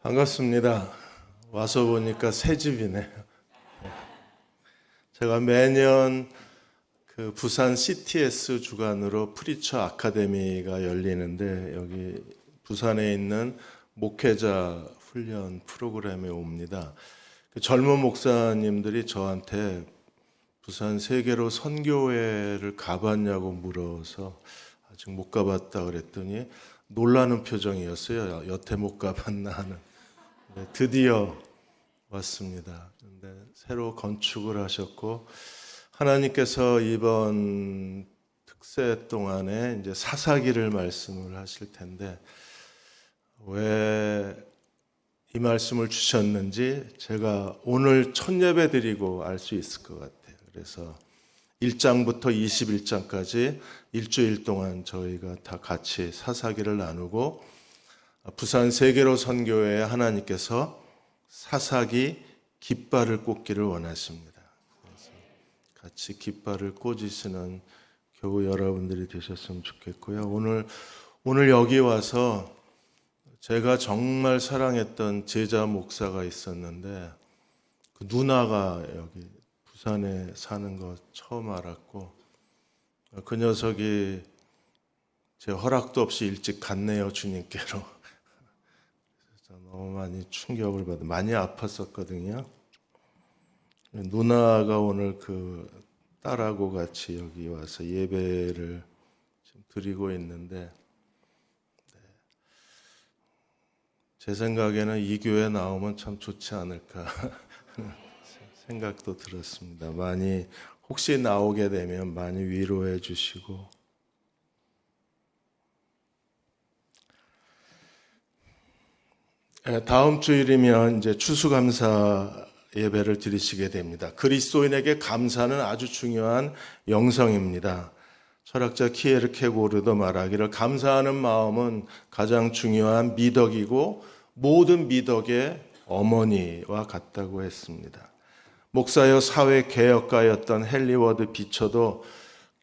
반갑습니다. 와서 보니까 새 집이네요. 제가 매년 그 부산 CTS 주관으로 프리처 아카데미가 열리는데 여기 부산에 있는 목회자 훈련 프로그램에 옵니다. 그 젊은 목사님들이 저한테 부산 세계로 선교회를 가봤냐고 물어서 아직 못 가봤다 그랬더니 놀라는 표정이었어요. 여태 못 가봤나 하는. 네, 드디어 왔습니다. 근데 새로 건축을 하셨고 하나님께서 이번 특세 동안에 이제 사사기를 말씀을 하실 텐데 왜 이 말씀을 주셨는지 제가 오늘 첫 예배 드리고 알 수 있을 것 같아요. 그래서 1장부터 21장까지 일주일 동안 저희가 다 같이 사사기를 나누고 부산 세계로 선교회에 하나님께서 사사기 깃발을 꽂기를 원하십니다. 그래서 같이 깃발을 꽂으시는 교우 여러분들이 되셨으면 좋겠고요. 오늘 여기 와서 제가 정말 사랑했던 제자 목사가 있었는데 그 누나가 여기 부산에 사는 거 처음 알았고 그 녀석이 제 허락도 없이 일찍 갔네요, 주님께로. 너무 많이 충격을 받아 많이 아팠었거든요. 누나가 오늘 그 딸하고 같이 여기 와서 예배를 지금 드리고 있는데 제 생각에는 이 교회 나오면 참 좋지 않을까 생각도 들었습니다. 많이 혹시 나오게 되면 많이 위로해 주시고 다음 주일이면 이제 추수감사 예배를 드리시게 됩니다. 그리스도인에게 감사는 아주 중요한 영성입니다. 철학자 키에르케고르도 말하기를 감사하는 마음은 가장 중요한 미덕이고 모든 미덕의 어머니와 같다고 했습니다. 목사여 사회 개혁가였던 헨리 비처도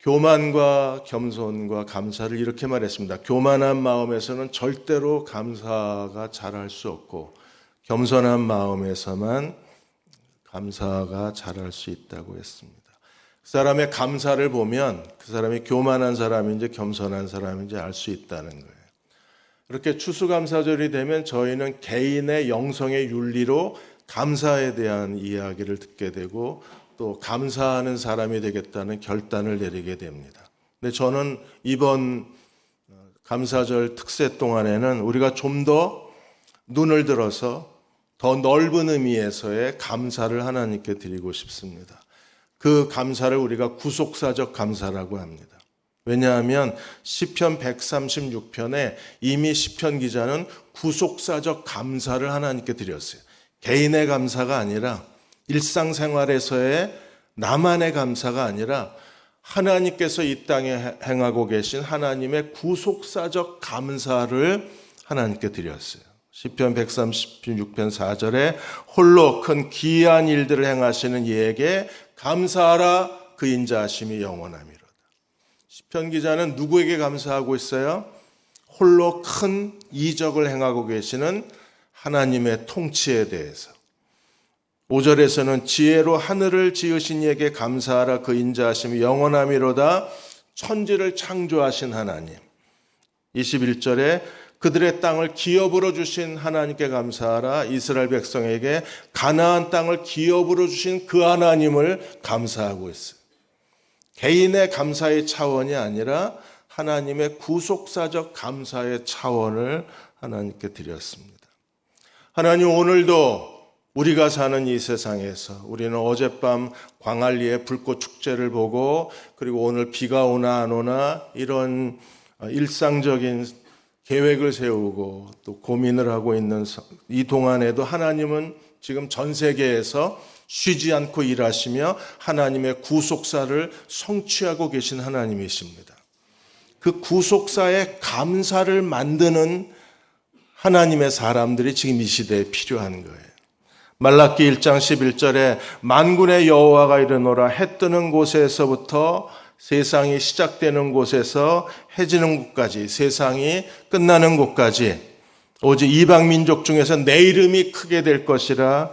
교만과 겸손과 감사를 이렇게 말했습니다. 교만한 마음에서는 절대로 감사가 자랄 수 없고 겸손한 마음에서만 감사가 자랄 수 있다고 했습니다. 그 사람의 감사를 보면 그 사람이 교만한 사람인지 겸손한 사람인지 알 수 있다는 거예요. 이렇게 추수감사절이 되면 저희는 개인의 영성의 윤리로 감사에 대한 이야기를 듣게 되고 또 감사하는 사람이 되겠다는 결단을 내리게 됩니다. 근데 저는 이번 감사절 특세 동안에는 우리가 좀 더 눈을 들어서 더 넓은 의미에서의 감사를 하나님께 드리고 싶습니다. 그 감사를 우리가 구속사적 감사라고 합니다. 왜냐하면 시편 136편에 이미 시편 기자는 구속사적 감사를 하나님께 드렸어요. 개인의 감사가 아니라 일상생활에서의 나만의 감사가 아니라 하나님께서 이 땅에 행하고 계신 하나님의 구속사적 감사를 하나님께 드렸어요. 시편 136편 4절에 홀로 큰 기이한 일들을 행하시는 이에게 감사하라 그 인자하심이 영원함이로다. 시편 기자는 누구에게 감사하고 있어요? 홀로 큰 이적을 행하고 계시는 하나님의 통치에 대해서. 5절에서는 지혜로 하늘을 지으신 이에게 감사하라 그 인자하심이 영원함이로다. 천지를 창조하신 하나님. 21절에 그들의 땅을 기업으로 주신 하나님께 감사하라. 이스라엘 백성에게 가나안 땅을 기업으로 주신 그 하나님을 감사하고 있어요. 개인의 감사의 차원이 아니라 하나님의 구속사적 감사의 차원을 하나님께 드렸습니다. 하나님 오늘도 우리가 사는 이 세상에서 우리는 어젯밤 광안리의 불꽃 축제를 보고 그리고 오늘 비가 오나 안 오나 이런 일상적인 계획을 세우고 또 고민을 하고 있는 이 동안에도 하나님은 지금 전 세계에서 쉬지 않고 일하시며 하나님의 구속사를 성취하고 계신 하나님이십니다. 그 구속사의 감사를 만드는 하나님의 사람들이 지금 이 시대에 필요한 거예요. 말라기 1장 11절에 만군의 여호와가 이르노라 해 뜨는 곳에서부터 세상이 시작되는 곳에서 해지는 곳까지 세상이 끝나는 곳까지 오직 이방 민족 중에서 내 이름이 크게 될 것이라.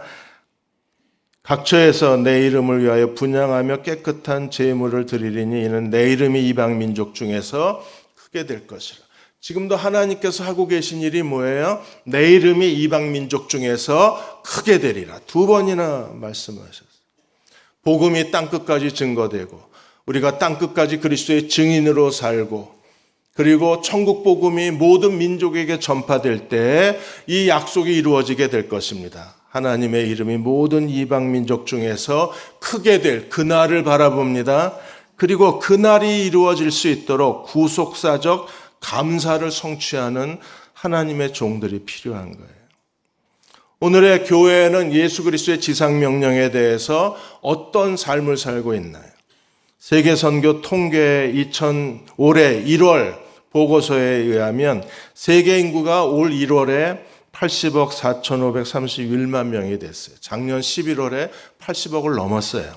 각처에서 내 이름을 위하여 분향하며 깨끗한 제물을 드리리니 이는 내 이름이 이방 민족 중에서 크게 될 것이라. 지금도 하나님께서 하고 계신 일이 뭐예요? 내 이름이 이방 민족 중에서 크게 되리라. 2번이나 말씀하셨어요. 복음이 땅끝까지 증거되고 우리가 땅끝까지 그리스도의 증인으로 살고 그리고 천국 복음이 모든 민족에게 전파될 때 이 약속이 이루어지게 될 것입니다. 하나님의 이름이 모든 이방 민족 중에서 크게 될 그날을 바라봅니다. 그리고 그날이 이루어질 수 있도록 구속사적 감사를 성취하는 하나님의 종들이 필요한 거예요. 오늘의 교회는 예수 그리스도의 지상명령에 대해서 어떤 삶을 살고 있나요? 세계선교 통계 올해 1월 보고서에 의하면 세계 인구가 올 1월에 80억 4,531만 명이 됐어요. 작년 11월에 80억을 넘었어요.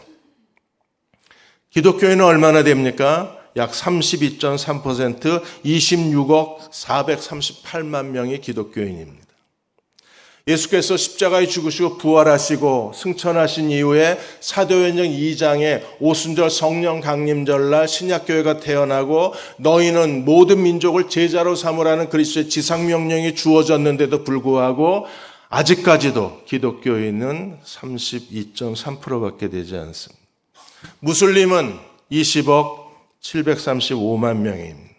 기독교인은 얼마나 됩니까? 약 32.3%, 26억 438만 명이 기독교인입니다. 예수께서 십자가에 죽으시고 부활하시고 승천하신 이후에 사도행전 2장에 오순절 성령 강림절날 신약교회가 태어나고 너희는 모든 민족을 제자로 삼으라는 그리스도의 지상명령이 주어졌는데도 불구하고 아직까지도 기독교인은 32.3%밖에 되지 않습니다. 무슬림은 20억 735만 명입니다.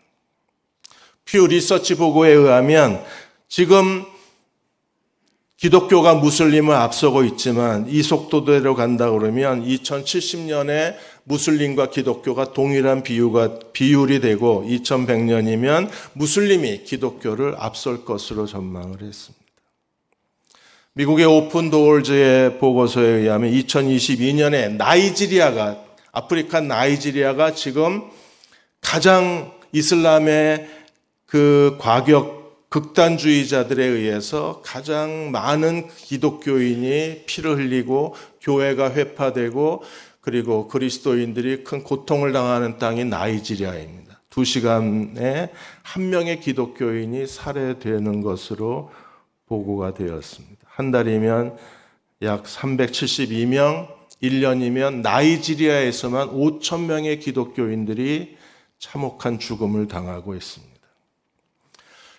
퓨 리서치 보고에 의하면 지금 기독교가 무슬림을 앞서고 있지만 이 속도대로 간다 그러면 2070년에 무슬림과 기독교가 동일한 비율이 되고 2100년이면 무슬림이 기독교를 앞설 것으로 전망을 했습니다. 미국의 오픈 도어즈의 보고서에 의하면 2022년에 아프리카 나이지리아가 지금 가장 이슬람의 그 극단주의자들에 의해서 가장 많은 기독교인이 피를 흘리고 교회가 회파되고 그리고 그리스도인들이 큰 고통을 당하는 땅이 나이지리아입니다. 2시간에 한 명의 기독교인이 살해되는 것으로 보고가 되었습니다. 한 달이면 약 372명, 1년이면 나이지리아에서만 5천 명의 기독교인들이 참혹한 죽음을 당하고 있습니다.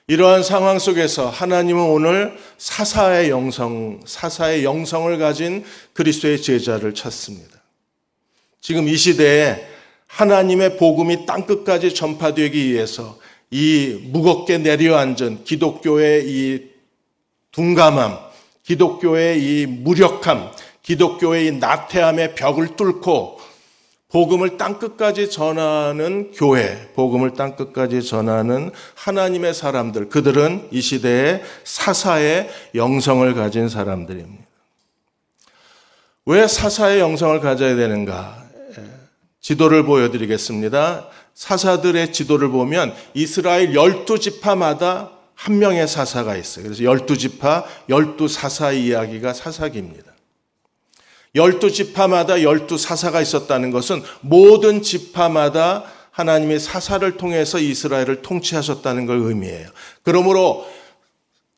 이러한 상황 속에서 하나님은 오늘 사사의 영성을 가진 그리스도의 제자를 찾습니다. 지금 이 시대에 하나님의 복음이 땅끝까지 전파되기 위해서 이 무겁게 내려앉은 기독교의 이 둔감함, 기독교의 이 무력함, 기독교의 이 나태함의 벽을 뚫고 복음을 땅끝까지 전하는 교회, 복음을 땅끝까지 전하는 하나님의 사람들, 그들은 이 시대에 사사의 영성을 가진 사람들입니다. 왜 사사의 영성을 가져야 되는가? 지도를 보여드리겠습니다. 사사들의 지도를 보면 이스라엘 12지파마다 한 명의 사사가 있어요. 그래서 12지파, 12사사 이야기가 사사기입니다. 12지파마다 12사사가 있었다는 것은 모든 지파마다 하나님의 사사를 통해서 이스라엘을 통치하셨다는 걸 의미해요. 그러므로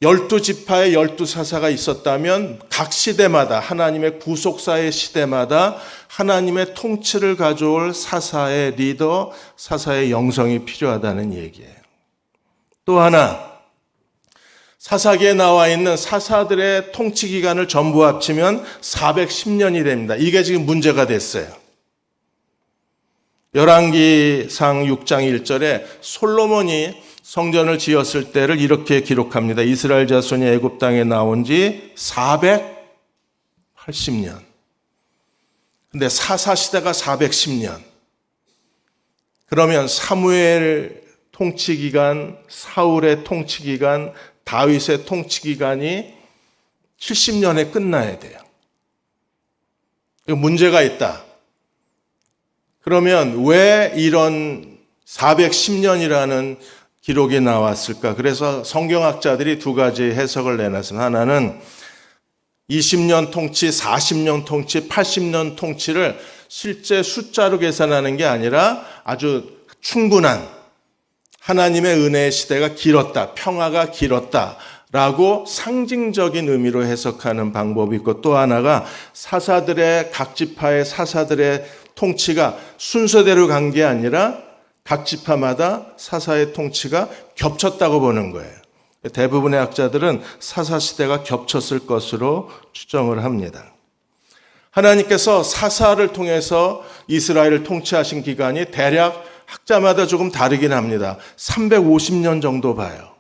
12지파에 12사사가 있었다면 각 시대마다 하나님의 구속사의 시대마다 하나님의 통치를 가져올 사사의 리더, 사사의 영성이 필요하다는 얘기예요. 또 하나, 사사기에 나와 있는 사사들의 통치 기간을 전부 합치면 410년이 됩니다. 이게 지금 문제가 됐어요. 열왕기상 6장 1절에 솔로몬이 성전을 지었을 때를 이렇게 기록합니다. 이스라엘 자손이 애굽 땅에 나온 지 480년. 근데 사사 시대가 410년. 그러면 사무엘 통치 기간, 사울의 통치 기간, 다윗의 통치 기간이 70년에 끝나야 돼요. 문제가 있다. 그러면 왜 이런 410년이라는 기록이 나왔을까? 그래서 성경학자들이 두 가지 해석을 내놨습니다. 하나는 20년 통치, 40년 통치, 80년 통치를 실제 숫자로 계산하는 게 아니라 아주 충분한 하나님의 은혜의 시대가 길었다, 평화가 길었다라는 라고 상징적인 의미로 해석하는 방법이 있고, 또 하나가 사사들의 각 지파의 사사들의 통치가 순서대로 간 게 아니라 각 지파마다 사사의 통치가 겹쳤다고 보는 거예요. 대부분의 학자들은 사사 시대가 겹쳤을 것으로 추정을 합니다. 하나님께서 사사를 통해서 이스라엘을 통치하신 기간이 대략 학자마다 조금 다르긴 합니다. 350년 정도 봐요.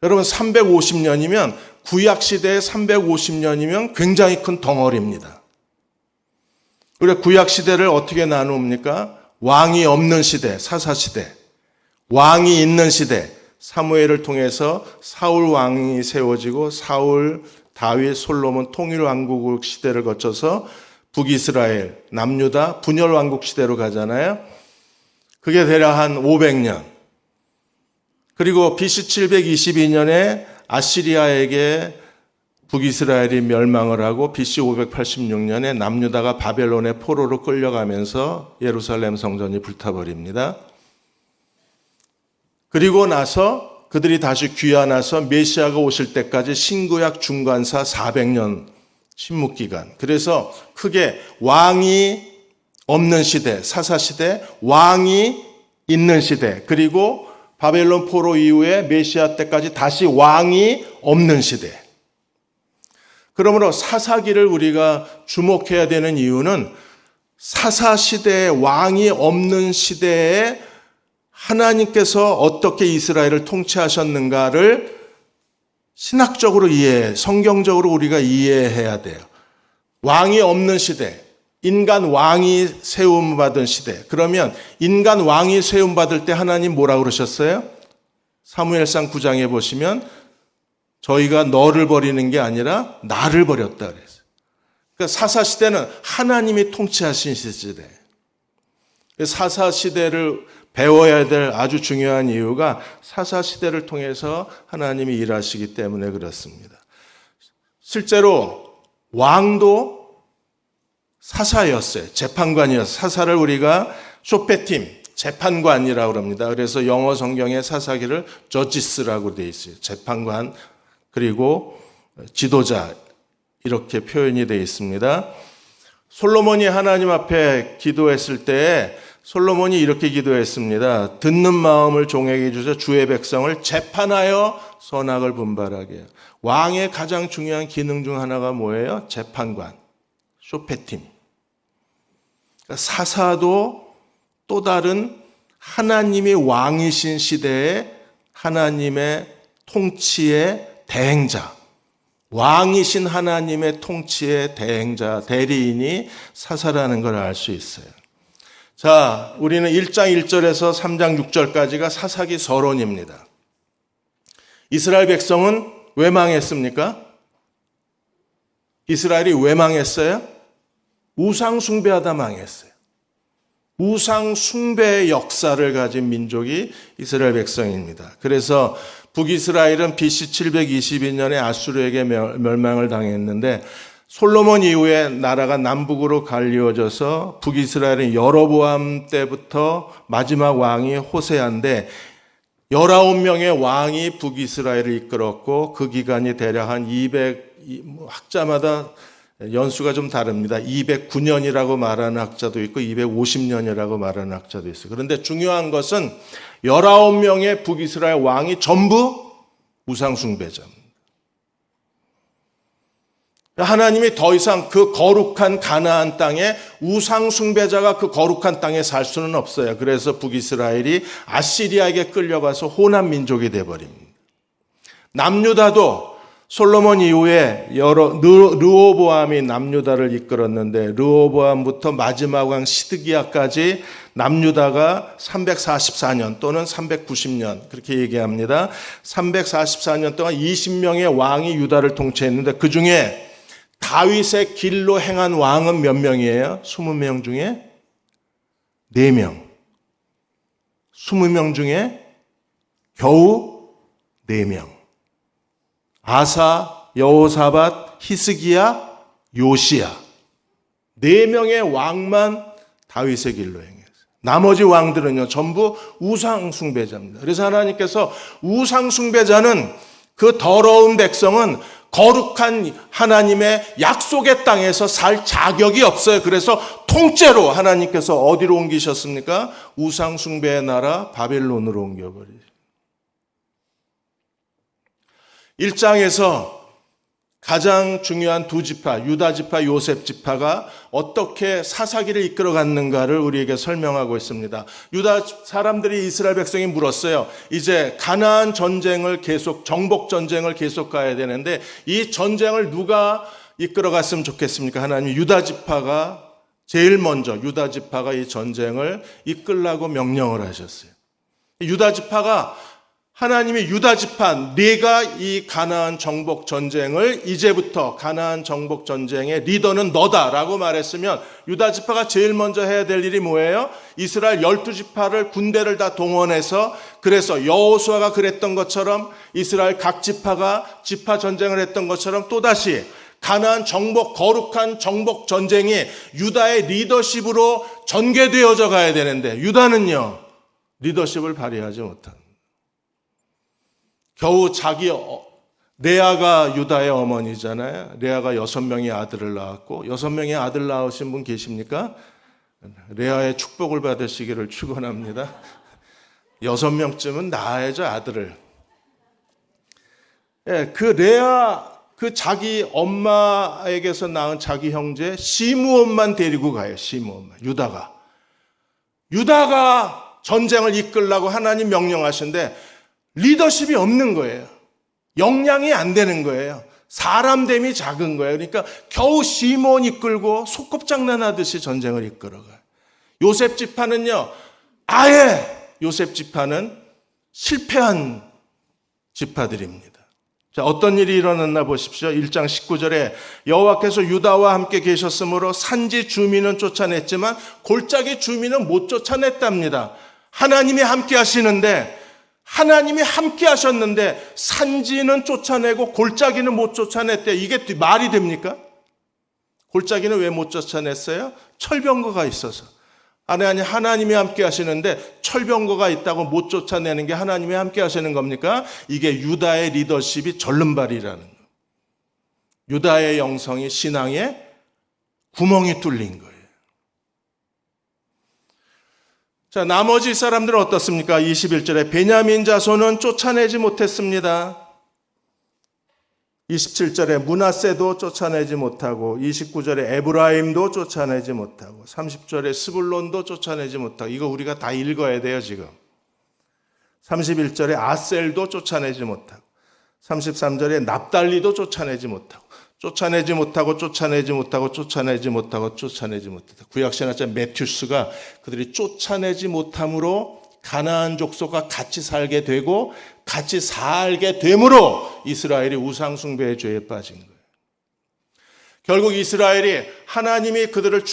여러분, 350년이면 구약 시대에 350년이면 굉장히 큰 덩어리입니다. 우리가 구약 시대를 어떻게 나눕니까? 왕이 없는 시대, 사사 시대, 왕이 있는 시대, 사무엘을 통해서 사울 왕이 세워지고 사울, 다윗, 솔로몬 통일 왕국 시대를 거쳐서 북이스라엘, 남유다 분열 왕국 시대로 가잖아요. 그게 대략 한 500년. 그리고 BC 722년에 아시리아에게 북이스라엘이 멸망을 하고 BC 586년에 남유다가 바벨론의 포로로 끌려가면서 예루살렘 성전이 불타버립니다. 그리고 나서 그들이 다시 귀환해서 메시아가 오실 때까지 신구약 중간사 400년 침묵기간. 그래서 크게 왕이 없는 시대, 사사시대, 왕이 있는 시대, 그리고 바벨론 포로 이후에 메시아 때까지 다시 왕이 없는 시대. 그러므로 사사기를 우리가 주목해야 되는 이유는 사사시대에 왕이 없는 시대에 하나님께서 어떻게 이스라엘을 통치하셨는가를 신학적으로 성경적으로 우리가 이해해야 돼요. 왕이 없는 시대, 인간 왕이 세움받은 시대. 그러면 인간 왕이 세움받을 때 하나님 뭐라고 그러셨어요? 사무엘상 9장에 보시면 저희가 너를 버리는 게 아니라 나를 버렸다 그랬어요. 그러니까 사사시대는 하나님이 통치하신 시대. 사사시대를 배워야 될 아주 중요한 이유가 사사시대를 통해서 하나님이 일하시기 때문에 그렇습니다. 실제로 왕도 사사였어요. 재판관이었어요. 사사를 우리가 쇼페팀, 재판관이라고 합니다. 그래서 영어 성경에 사사기를 저지스라고 되어 있어요. 재판관, 그리고 지도자, 이렇게 표현이 되어 있습니다. 솔로몬이 하나님 앞에 기도했을 때 솔로몬이 이렇게 기도했습니다. 듣는 마음을 종에게 주셔 주의 백성을 재판하여 선악을 분발하게 해요. 왕의 가장 중요한 기능 중 하나가 뭐예요? 재판관, 쇼페팀. 그러니까 사사도 또 다른 하나님이 왕이신 시대에 하나님의 통치의 대행자, 왕이신 하나님의 통치의 대행자, 대리인이 사사라는 걸 알 수 있어요. 자, 우리는 1장 1절에서 3장 6절까지가 사사기 서론입니다. 이스라엘 백성은 왜 망했습니까? 이스라엘이 왜 망했어요? 우상 숭배하다 망했어요. 우상 숭배의 역사를 가진 민족이 이스라엘 백성입니다. 그래서 북이스라엘은 BC 722년에 아수르에게 멸망을 당했는데 솔로몬 이후에 나라가 남북으로 갈리워져서 북이스라엘은 여로보암 때부터 마지막 왕이 호세아인데 19명의 왕이 북이스라엘을 이끌었고 그 기간이 대략 한 200, 학자마다 연수가 좀 다릅니다. 209년이라고 말하는 학자도 있고 250년이라고 말하는 학자도 있어요. 그런데 중요한 것은 19명의 북이스라엘 왕이 전부 우상숭배자입니다. 하나님이 더 이상 그 거룩한 가나안 땅에 우상숭배자가 그 거룩한 땅에 살 수는 없어요. 그래서 북이스라엘이 아시리아에게 끌려가서 호남 민족이 되어버립니다. 남유다도 솔로몬 이후에 르호보암이 남유다를 이끌었는데 르호보암부터 마지막 왕 시드기야까지 남유다가 344년 또는 390년 그렇게 얘기합니다. 344년 동안 20명의 왕이 유다를 통치했는데 그중에 다윗의 길로 행한 왕은 몇 명이에요? 20명 중에 4명. 20명 중에 겨우 4명. 아사, 여호사밧, 히스기야, 요시야. 4명의 왕만 다윗의 길로 행했어요. 나머지 왕들은요, 전부 우상 숭배자입니다. 그래서 하나님께서 우상 숭배자는 그 더러운 백성은 거룩한 하나님의 약속의 땅에서 살 자격이 없어요. 그래서 통째로 하나님께서 어디로 옮기셨습니까? 우상 숭배의 나라 바벨론으로 옮겨버리죠. 1장에서 가장 중요한 두 지파, 유다 지파, 요셉 지파가 어떻게 사사기를 이끌어갔는가를 우리에게 설명하고 있습니다. 유다 사람들이 이스라엘 백성이 물었어요. 이제 가나안 전쟁을 계속, 정복 전쟁을 계속 가야 되는데 이 전쟁을 누가 이끌어갔으면 좋겠습니까? 하나님 유다 지파가 제일 먼저 유다 지파가 이 전쟁을 이끌라고 명령을 하셨어요. 유다 지파가 하나님이 유다 지파 네가 이 가나안 정복 전쟁을 이제부터 가나안 정복 전쟁의 리더는 너다라고 말했으면 유다 지파가 제일 먼저 해야 될 일이 뭐예요? 이스라엘 12지파를 군대를 다 동원해서 그래서 여호수아가 그랬던 것처럼 이스라엘 각 지파가 지파 전쟁을 했던 것처럼 또다시 가나안 정복 거룩한 정복 전쟁이 유다의 리더십으로 전개되어져 가야 되는데 유다는요 리더십을 발휘하지 못합니다. 겨우 레아가 유다의 어머니잖아요. 레아가 6명의 아들을 낳았고 6명의 아들 낳으신 분 계십니까? 레아의 축복을 받으시기를 축원합니다. 6명쯤은 낳아야죠 아들을. 예, 그 레아 그 자기 엄마에게서 낳은 자기 형제 시므온만 데리고 가요. 시므온만. 유다가 전쟁을 이끌라고 하나님 명령하신데 리더십이 없는 거예요. 역량이 안 되는 거예요. 사람됨이 작은 거예요. 그러니까 겨우 시므온 이끌고 소꿉장난하듯이 전쟁을 이끌어가요. 요셉 지파는요. 아예 요셉 지파는 실패한 지파들입니다. 자, 어떤 일이 일어났나 보십시오. 1장 19절에 여호와께서 유다와 함께 계셨으므로 산지 주민은 쫓아냈지만 골짜기 주민은 못 쫓아냈답니다. 하나님이 함께 하시는데 하나님이 함께 하셨는데 산지는 쫓아내고 골짜기는 못 쫓아냈대. 이게 말이 됩니까? 골짜기는 왜 못 쫓아냈어요? 철병거가 있어서. 아니 하나님이 함께 하시는데 철병거가 있다고 못 쫓아내는 게 하나님이 함께 하시는 겁니까? 이게 유다의 리더십이 절름발이라는 거예요. 유다의 영성이 신앙에 구멍이 뚫린 거예요. 자, 나머지 사람들은 어떻습니까? 21절에 베냐민 자손은 쫓아내지 못했습니다. 27절에 므낫세도 쫓아내지 못하고 29절에 에브라임도 쫓아내지 못하고 30절에 스불론도 쫓아내지 못하고 이거 우리가 다 읽어야 돼요 지금. 31절에 아셀도 쫓아내지 못하고 33절에 납달리도 쫓아내지 못하고 구약신학자 매튜스가 그들이 쫓아내지 못함으로 가나안 족속과 같이 살게 되고 같이 살게 됨으로 이스라엘이 우상 숭배의 죄에 빠진 거예요. 결국 이스라엘이 하나님이 그들을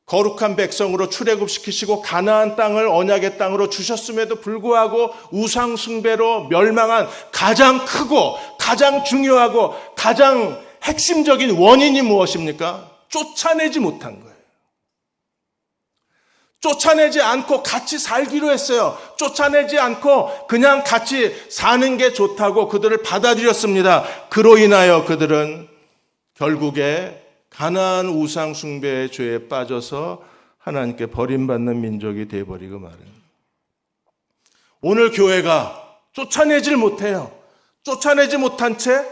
거룩한 백성으로 출애굽시키시고 가나안 땅을 언약의 땅으로 주셨음에도 불구하고 우상 숭배로 멸망한 가장 크고 가장 중요하고 가장 핵심적인 원인이 무엇입니까? 쫓아내지 못한 거예요. 쫓아내지 않고 같이 살기로 했어요. 쫓아내지 않고 그냥 같이 사는 게 좋다고 그들을 받아들였습니다. 그로 인하여 그들은 결국에 가나안 우상 숭배의 죄에 빠져서 하나님께 버림받는 민족이 되어버리고 말입니다. 오늘 교회가 쫓아내질 못해요. 쫓아내지 못한 채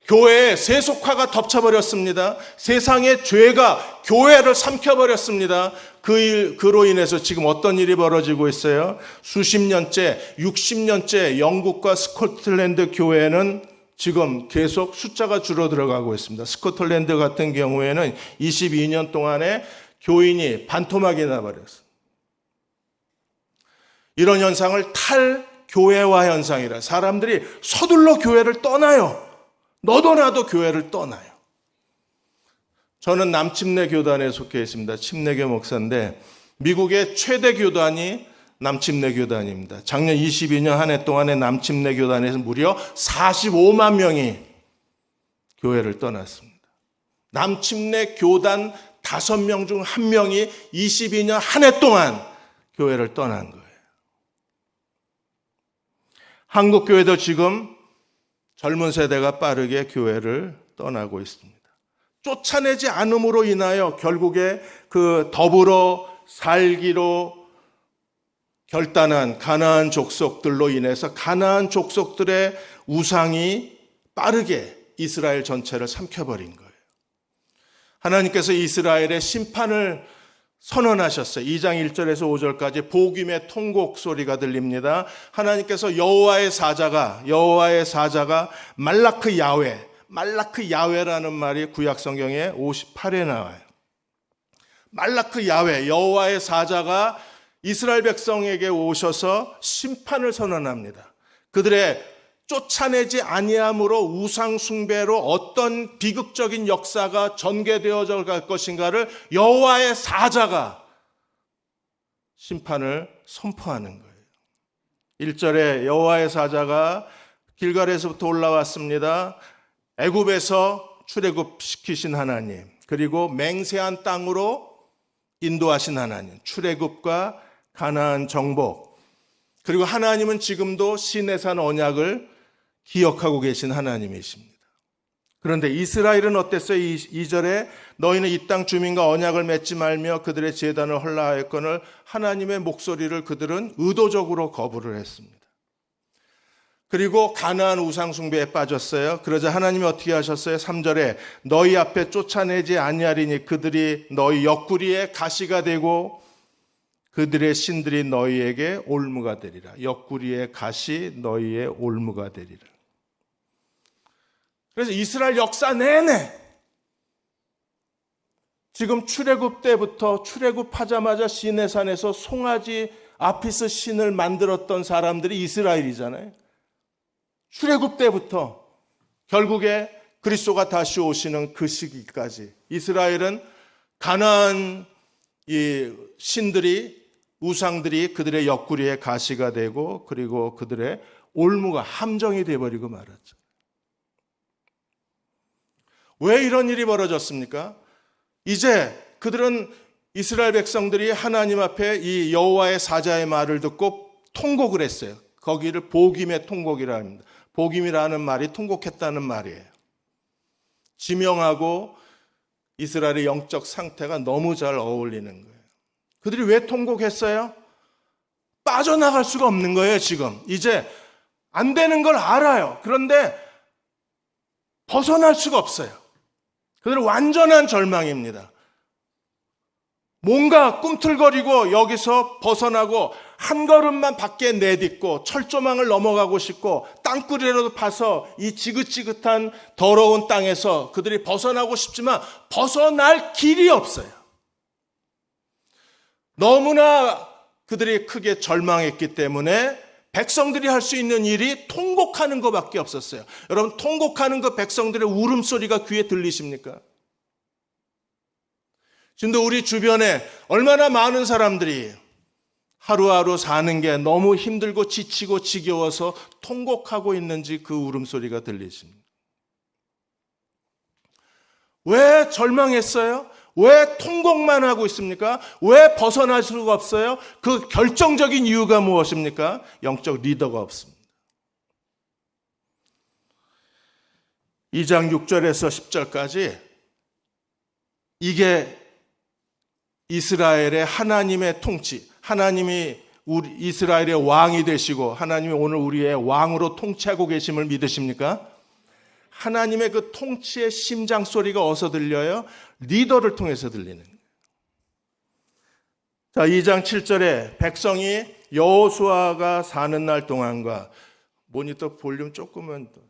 교회의 세속화가 덮쳐버렸습니다. 세상의 죄가 교회를 삼켜버렸습니다. 그로 인해서 지금 어떤 일이 벌어지고 있어요? 수십 년째, 60년째 영국과 스코틀랜드 교회는 지금 계속 숫자가 줄어들어가고 있습니다. 스코틀랜드 같은 경우에는 22년 동안에 교인이 반토막이 나버렸어요. 이런 현상을 탈교회화 현상이라 사람들이 서둘러 교회를 떠나요. 너도 나도 교회를 떠나요. 저는 남침내 교단에 속해 있습니다. 침례교 목사인데 미국의 최대 교단이 남침내 교단입니다. 작년 22년 한 해 동안에 남침내 교단에서 무려 45만 명이 교회를 떠났습니다. 남침내 교단 5명 중 1명이 22년 한 해 동안 교회를 떠난 거예요. 한국 교회도 지금 젊은 세대가 빠르게 교회를 떠나고 있습니다. 쫓아내지 않음으로 인하여 결국에 그 더불어 살기로 결단한 가나안 족속들로 인해서 가나안 족속들의 우상이 빠르게 이스라엘 전체를 삼켜버린 거예요. 하나님께서 이스라엘의 심판을 선언하셨어요. 2장 1절에서 5절까지 복임의 통곡 소리가 들립니다. 하나님께서 여호와의 사자가 말라크 야훼라는 말이 구약 성경에 58에 나와요. 말라크 야훼, 여호와의 사자가 이스라엘 백성에게 오셔서 심판을 선언합니다. 그들의 쫓아내지 아니함으로 우상 숭배로 어떤 비극적인 역사가 전개되어져 갈 것인가를 여호와의 사자가 심판을 선포하는 거예요. 1절에 여호와의 사자가 길갈에서부터 올라왔습니다. 애굽에서 출애굽시키신 하나님, 그리고 맹세한 땅으로 인도하신 하나님, 출애굽과 가나안 정복, 그리고 하나님은 지금도 시내산 언약을 기억하고 계신 하나님이십니다. 그런데 이스라엘은 어땠어요? 2절에 너희는 이 땅 주민과 언약을 맺지 말며 그들의 제단을 헐라하였거늘 하나님의 목소리를 그들은 의도적으로 거부를 했습니다. 그리고 가나안 우상 숭배에 빠졌어요. 그러자 하나님이 어떻게 하셨어요? 3절에 너희 앞에 쫓아내지 아니하리니 그들이 너희 옆구리에 가시가 되고 그들의 신들이 너희에게 올무가 되리라. 옆구리에 가시 너희의 올무가 되리라. 그래서 이스라엘 역사 내내 지금 출애굽 때부터 출애굽하자마자 시내산에서 송아지 아피스 신을 만들었던 사람들이 이스라엘이잖아요. 출애굽 때부터 결국에 그리스도가 다시 오시는 그 시기까지 이스라엘은 가나안 이 신들이 우상들이 그들의 옆구리에 가시가 되고 그리고 그들의 올무가 함정이 되어버리고 말았죠. 왜 이런 일이 벌어졌습니까? 이제 그들은 이스라엘 백성들이 하나님 앞에 이 여호와의 사자의 말을 듣고 통곡을 했어요. 거기를 복임의 통곡이라 합니다. 복임이라는 말이 통곡했다는 말이에요. 지명하고 이스라엘의 영적 상태가 너무 잘 어울리는 거예요. 그들이 왜 통곡했어요? 빠져나갈 수가 없는 거예요, 지금. 이제 안 되는 걸 알아요. 그런데 벗어날 수가 없어요. 그들은 완전한 절망입니다. 뭔가 꿈틀거리고 여기서 벗어나고 한 걸음만 밖에 내딛고 철조망을 넘어가고 싶고 땅굴이라도 파서 이 지긋지긋한 더러운 땅에서 그들이 벗어나고 싶지만 벗어날 길이 없어요. 너무나 그들이 크게 절망했기 때문에 백성들이 할 수 있는 일이 통곡하는 것밖에 없었어요. 여러분, 통곡하는 그 백성들의 울음소리가 귀에 들리십니까? 지금도 우리 주변에 얼마나 많은 사람들이 하루하루 사는 게 너무 힘들고 지치고 지겨워서 통곡하고 있는지 그 울음소리가 들리십니다. 왜 절망했어요? 왜 통곡만 하고 있습니까? 왜 벗어날 수가 없어요? 그 결정적인 이유가 무엇입니까? 영적 리더가 없습니다. 2장 6절에서 10절까지 이게 이스라엘의 하나님의 통치, 하나님이 우리 이스라엘의 왕이 되시고 하나님이 오늘 우리의 왕으로 통치하고 계심을 믿으십니까? 하나님의 그 통치의 심장 소리가 어디서 들려요? 리더를 통해서 들리는 거예요. 자, 2장 7절에 백성이 여호수아가 사는 날 동안과 모니터 볼륨 조금만 더.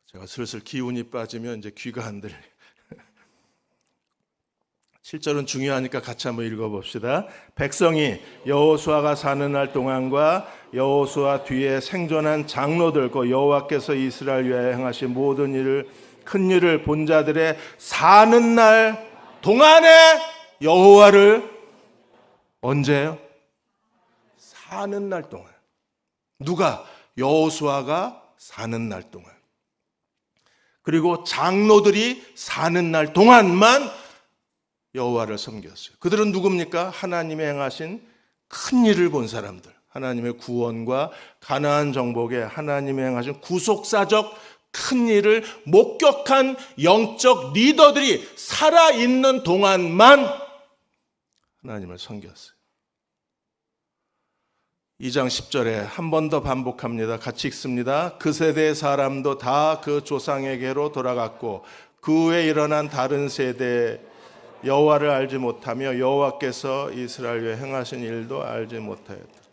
제가 슬슬 기운이 빠지면 이제 귀가 안 들려요. 7절은 중요하니까 같이 한번 읽어봅시다. 백성이 여호수아가 사는 날 동안과 여호수아 뒤에 생존한 장로들 그 여호와께서 이스라엘 위하여 행하신 모든 일을 큰 일을 본 자들의 사는 날 동안에 여호와를 언제요? 사는 날 동안. 누가? 여호수아가 사는 날 동안. 그리고 장로들이 사는 날 동안만 여호와를 섬겼어요. 그들은 누굽니까? 하나님의 행하신 큰 일을 본 사람들. 하나님의 구원과 가나안 정복에 하나님이 행하신 구속사적 큰 일을 목격한 영적 리더들이 살아있는 동안만 하나님을 섬겼어요. 2장 10절에 한 번 더 반복합니다. 같이 읽습니다. 그 세대의 사람도 다 그 조상에게로 돌아갔고 그 후에 일어난 다른 세대 여호와를 알지 못하며 여호와께서 이스라엘에 행하신 일도 알지 못하였다.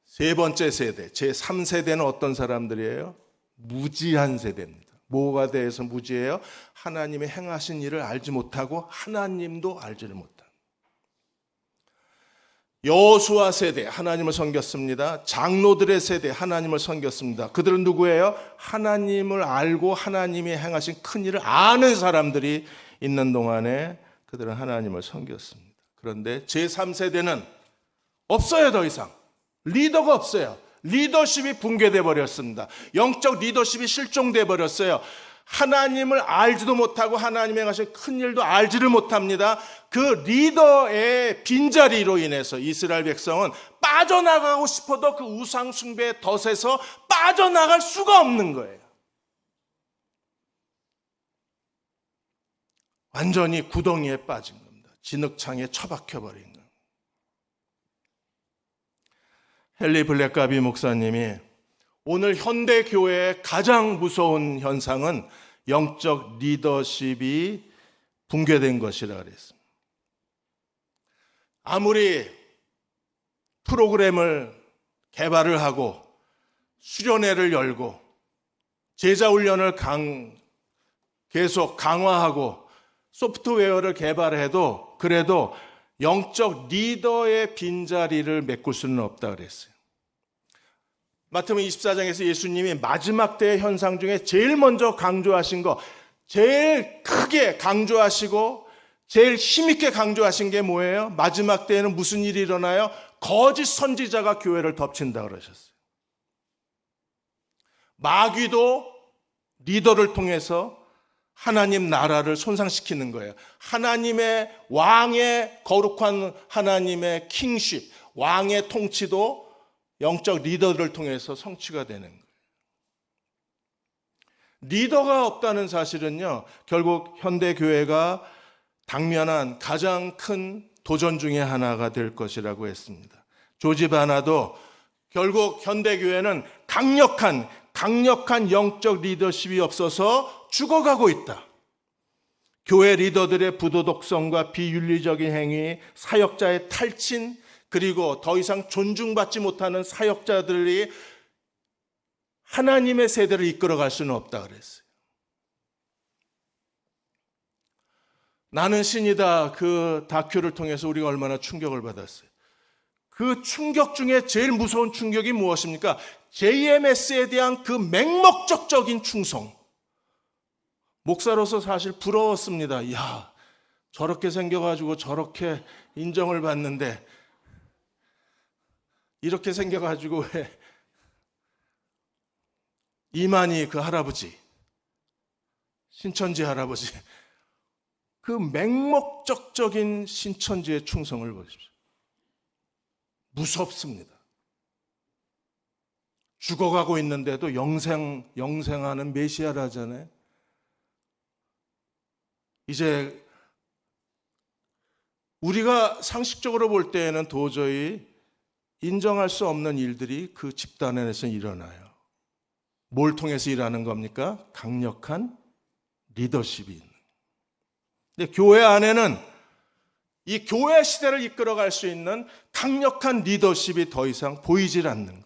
세 번째 세대, 제3세대는 어떤 사람들이에요? 무지한 세대입니다. 뭐가 대해서 무지해요? 하나님의 행하신 일을 알지 못하고 하나님도 알지를 못합니다. 여호수아 세대, 하나님을 섬겼습니다. 장로들의 세대, 하나님을 섬겼습니다. 그들은 누구예요? 하나님을 알고 하나님이 행하신 큰 일을 아는 사람들이 있는 동안에 그들은 하나님을 섬겼습니다. 그런데 제3세대는 없어요. 더 이상 리더가 없어요. 리더십이 붕괴돼 버렸습니다. 영적 리더십이 실종돼 버렸어요. 하나님을 알지도 못하고 하나님이 행하신 큰 일도 알지를 못합니다. 그 리더의 빈자리로 인해서 이스라엘 백성은 빠져나가고 싶어도 그 우상 숭배의 덫에서 빠져나갈 수가 없는 거예요. 완전히 구덩이에 빠진 겁니다. 진흙창에 처박혀버린 거예요. 헨리 블랙가비 목사님이 오늘 현대 교회의 가장 무서운 현상은 영적 리더십이 붕괴된 것이라 그랬습니다. 아무리 프로그램을 개발을 하고 수련회를 열고 제자 훈련을 계속 강화하고 소프트웨어를 개발해도 그래도 영적 리더의 빈자리를 메꿀 수는 없다 그랬어요. 마태복음 24장에서 예수님이 마지막 때의 현상 중에 제일 먼저 강조하신 거, 제일 크게 강조하시고 제일 힘있게 강조하신 게 뭐예요? 마지막 때에는 무슨 일이 일어나요? 거짓 선지자가 교회를 덮친다 그러셨어요. 마귀도 리더를 통해서 하나님 나라를 손상시키는 거예요. 하나님의 왕의 거룩한 하나님의 킹십, 왕의 통치도 영적 리더들을 통해서 성취가 되는 거예요. 리더가 없다는 사실은요, 결국 현대교회가 당면한 가장 큰 도전 중에 하나가 될 것이라고 했습니다. 조지 바나도 결국 현대교회는 강력한 영적 리더십이 없어서 죽어가고 있다. 교회 리더들의 부도덕성과 비윤리적인 행위, 사역자의 탈진, 그리고 더 이상 존중받지 못하는 사역자들이 하나님의 세대를 이끌어갈 수는 없다 그랬어요. 나는 신이다 그 다큐를 통해서 우리가 얼마나 충격을 받았어요. 그 충격 중에 제일 무서운 충격이 무엇입니까? JMS에 대한 그 맹목적인 충성. 목사로서 사실 부러웠습니다. 이야, 저렇게 생겨가지고 저렇게 인정을 받는데 이렇게 생겨가지고 왜 이만희 그 할아버지, 신천지 할아버지, 그 맹목적인 신천지의 충성을 보십시오. 무섭습니다. 죽어가고 있는데도 영생하는 메시아라잖아요. 이제 우리가 상식적으로 볼 때에는 도저히 인정할 수 없는 일들이 그 집단 안에서 일어나요. 뭘 통해서 일하는 겁니까? 강력한 리더십이 있는. 근데 교회 안에는 이 교회 시대를 이끌어갈 수 있는 강력한 리더십이 더 이상 보이질 않는 것.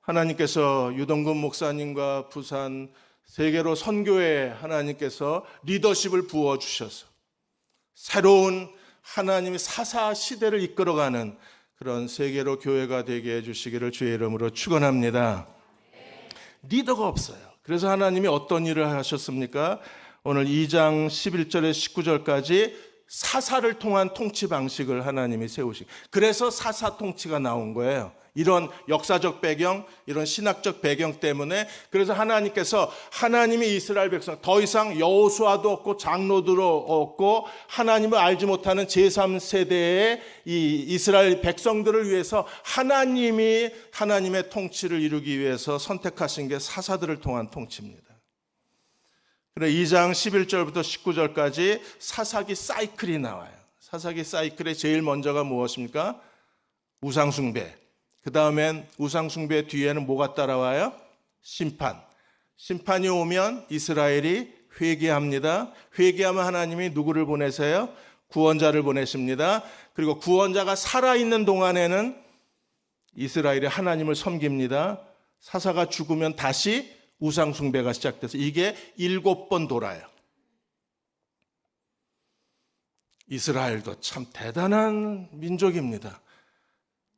하나님께서 유동근 목사님과 부산 세계로 선교회 하나님께서 리더십을 부어주셔서 새로운 하나님의 사사 시대를 이끌어가는 그런 세계로 교회가 되게 해주시기를 주의 이름으로 축원합니다. 리더가 없어요. 그래서 하나님이 어떤 일을 하셨습니까? 오늘 2장 11절에서 19절까지 사사를 통한 통치 방식을 하나님이 세우신, 그래서 사사 통치가 나온 거예요. 이런 역사적 배경, 이런 신학적 배경 때문에. 그래서 하나님께서, 하나님이 이스라엘 백성 더 이상 여호수아도 없고 장로도 없고 하나님을 알지 못하는 제3세대의 이 이스라엘 백성들을 위해서 하나님이 하나님의 통치를 이루기 위해서 선택하신 게 사사들을 통한 통치입니다. 그래 2장 11절부터 19절까지 사사기 사이클이 나와요. 사사기 사이클의 제일 먼저가 무엇입니까? 우상숭배. 그 다음엔 우상숭배 뒤에는 뭐가 따라와요? 심판. 심판이 오면 이스라엘이 회개합니다. 회개하면 하나님이 누구를 보내세요? 구원자를 보내십니다. 그리고 구원자가 살아있는 동안에는 이스라엘이 하나님을 섬깁니다. 사사가 죽으면 다시 우상숭배가 시작돼서 이게 7번 돌아요. 이스라엘도 참 대단한 민족입니다.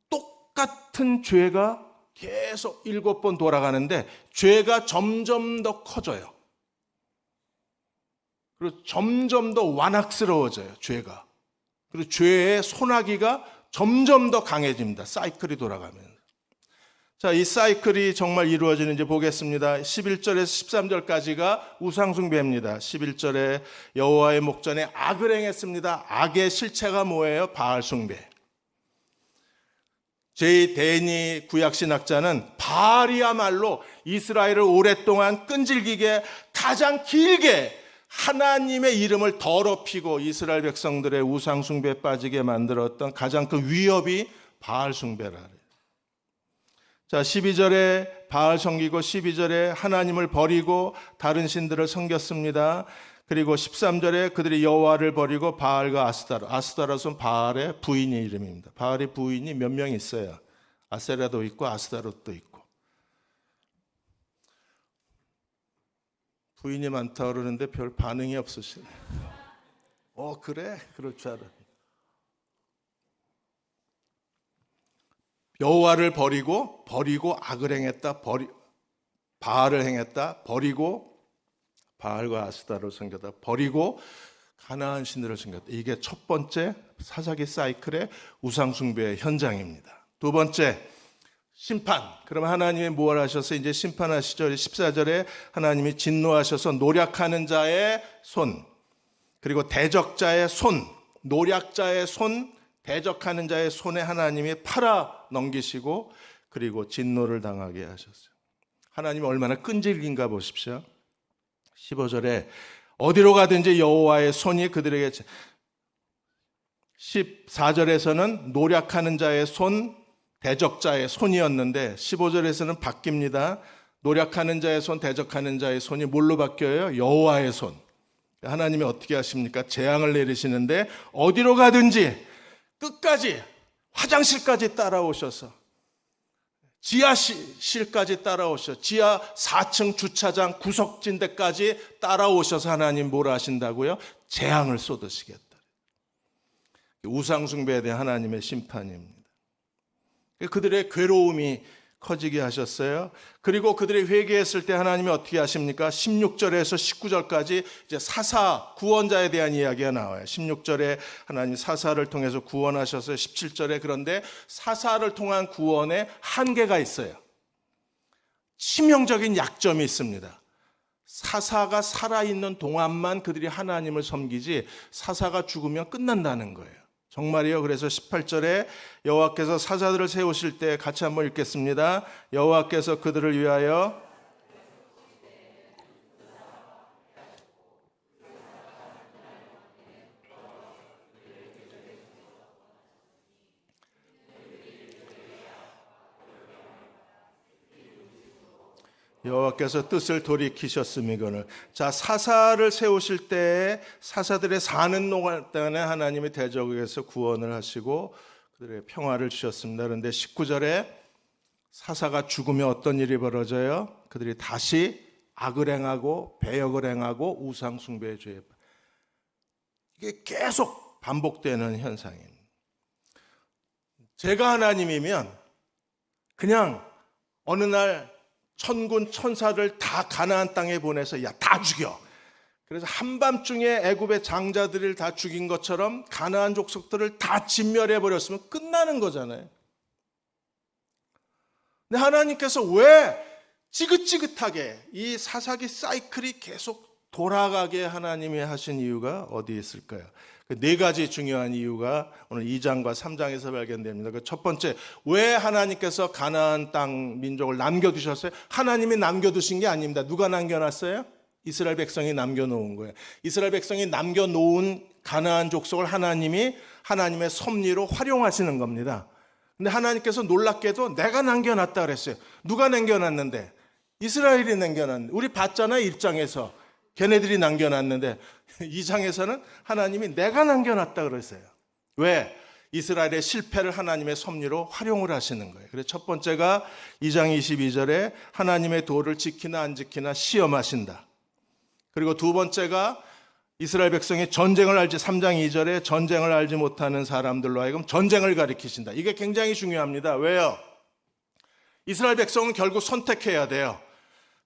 똑같은 죄가 계속 7번 돌아가는데 죄가 점점 더 커져요. 그리고 점점 더 완악스러워져요, 죄가. 그리고 죄의 소나기가 점점 더 강해집니다. 사이클이 돌아가면서. 자, 이 사이클이 정말 이루어지는지 보겠습니다. 11절에서 13절까지가 우상숭배입니다. 11절에 여호와의 목전에 악을 행했습니다. 악의 실체가 뭐예요? 바알숭배. 제2대니 구약신학자는 바알이야말로 이스라엘을 오랫동안 끈질기게 가장 길게 하나님의 이름을 더럽히고 이스라엘 백성들의 우상숭배에 빠지게 만들었던 가장 그 위협이 바알숭배라 그래요. 자, 12절에 바알 섬기고 12절에 하나님을 버리고 다른 신들을 섬겼습니다. 그리고 13절에 그들이 여호와를 버리고 바알과 아스타롯. 아스타롯은 바알의 부인의 이름입니다. 바알의 부인이 몇 명 있어요. 아세라도 있고 아스타롯도 있고. 부인이 많다 그러는데 별 반응이 없으시네. 그래? 그럴 줄 알았네. 여호와를 버리고 악을 행했다. 바알을 행했다. 버리고 바알과 아스타를 섬겼다. 버리고 가나안 신들을 섬겼다. 이게 첫 번째 사사기 사이클의 우상숭배의 현장입니다. 두 번째 심판. 그러면 하나님이 뭘 하셔서 이제 심판하시죠. 14절에 하나님이 진노하셔서 노략하는 자의 손, 그리고 대적자의 손, 노략자의 손, 대적하는 자의 손에 하나님이 팔아 넘기시고 그리고 진노를 당하게 하셨어요. 하나님이 얼마나 끈질긴가 보십시오. 15절에 어디로 가든지 여호와의 손이 그들에게, 14절에서는 노략하는 자의 손, 대적자의 손이었는데 15절에서는 바뀝니다. 노략하는 자의 손, 대적하는 자의 손이 뭘로 바뀌어요? 여호와의 손. 하나님이 어떻게 하십니까? 재앙을 내리시는데 어디로 가든지 끝까지 화장실까지 따라오셔서 지하실까지 따라오셔서 지하 4층 주차장 구석진데까지 따라오셔서 하나님 뭐라 하신다고요? 재앙을 쏟으시겠다. 우상숭배에 대한 하나님의 심판입니다. 그들의 괴로움이 커지게 하셨어요. 그리고 그들이 회개했을 때 하나님이 어떻게 하십니까? 16절에서 19절까지 이제 사사, 구원자에 대한 이야기가 나와요. 16절에 하나님 사사를 통해서 구원하셔서 17절에 그런데 사사를 통한 구원에 한계가 있어요. 치명적인 약점이 있습니다. 사사가 살아있는 동안만 그들이 하나님을 섬기지 사사가 죽으면 끝난다는 거예요. 정말이요. 그래서 18절에 여호와께서 사사들을 세우실 때 같이 한번 읽겠습니다. 여호와께서 그들을 위하여 여호와께서 뜻을 돌이키셨음이거늘. 자, 사사를 세우실 때 사사들의 사는 동안에 하나님이 대적에서 구원을 하시고 그들의 평화를 주셨습니다. 그런데 19절에 사사가 죽으면 어떤 일이 벌어져요? 그들이 다시 악을 행하고 배역을 행하고 우상 숭배의 죄에, 이게 계속 반복되는 현상입니다. 제가 하나님이면 그냥 어느 날 천군 천사를 다 가나안 땅에 보내서 야, 다 죽여. 그래서 한밤중에 애굽의 장자들을 다 죽인 것처럼 가나안 족속들을 다 진멸해 버렸으면 끝나는 거잖아요. 근데 하나님께서 왜 지긋지긋하게 이 사사기 사이클이 계속 돌아가게 하나님이 하신 이유가 어디에 있을까요? 그 네 가지 중요한 이유가 오늘 2장과 3장에서 발견됩니다. 그 첫 번째, 왜 하나님께서 가나안 땅 민족을 남겨두셨어요? 하나님이 남겨두신 게 아닙니다. 누가 남겨놨어요? 이스라엘 백성이 남겨놓은 거예요. 이스라엘 백성이 남겨놓은 가나안 족속을 하나님이 하나님의 섭리로 활용하시는 겁니다. 근데 하나님께서 놀랍게도 내가 남겨놨다 그랬어요. 누가 남겨놨는데? 이스라엘이 남겨놨는데. 우리 봤잖아요, 1장에서. 걔네들이 남겨놨는데 2장에서는 하나님이 내가 남겨놨다 그랬어요. 왜? 이스라엘의 실패를 하나님의 섭리로 활용을 하시는 거예요. 그래서 첫 번째가 2장 22절에 하나님의 도를 지키나 안 지키나 시험하신다. 그리고 두 번째가 이스라엘 백성이 전쟁을 알지, 3장 2절에 전쟁을 알지 못하는 사람들로 하여금 전쟁을 가리키신다. 이게 굉장히 중요합니다. 왜요? 이스라엘 백성은 결국 선택해야 돼요.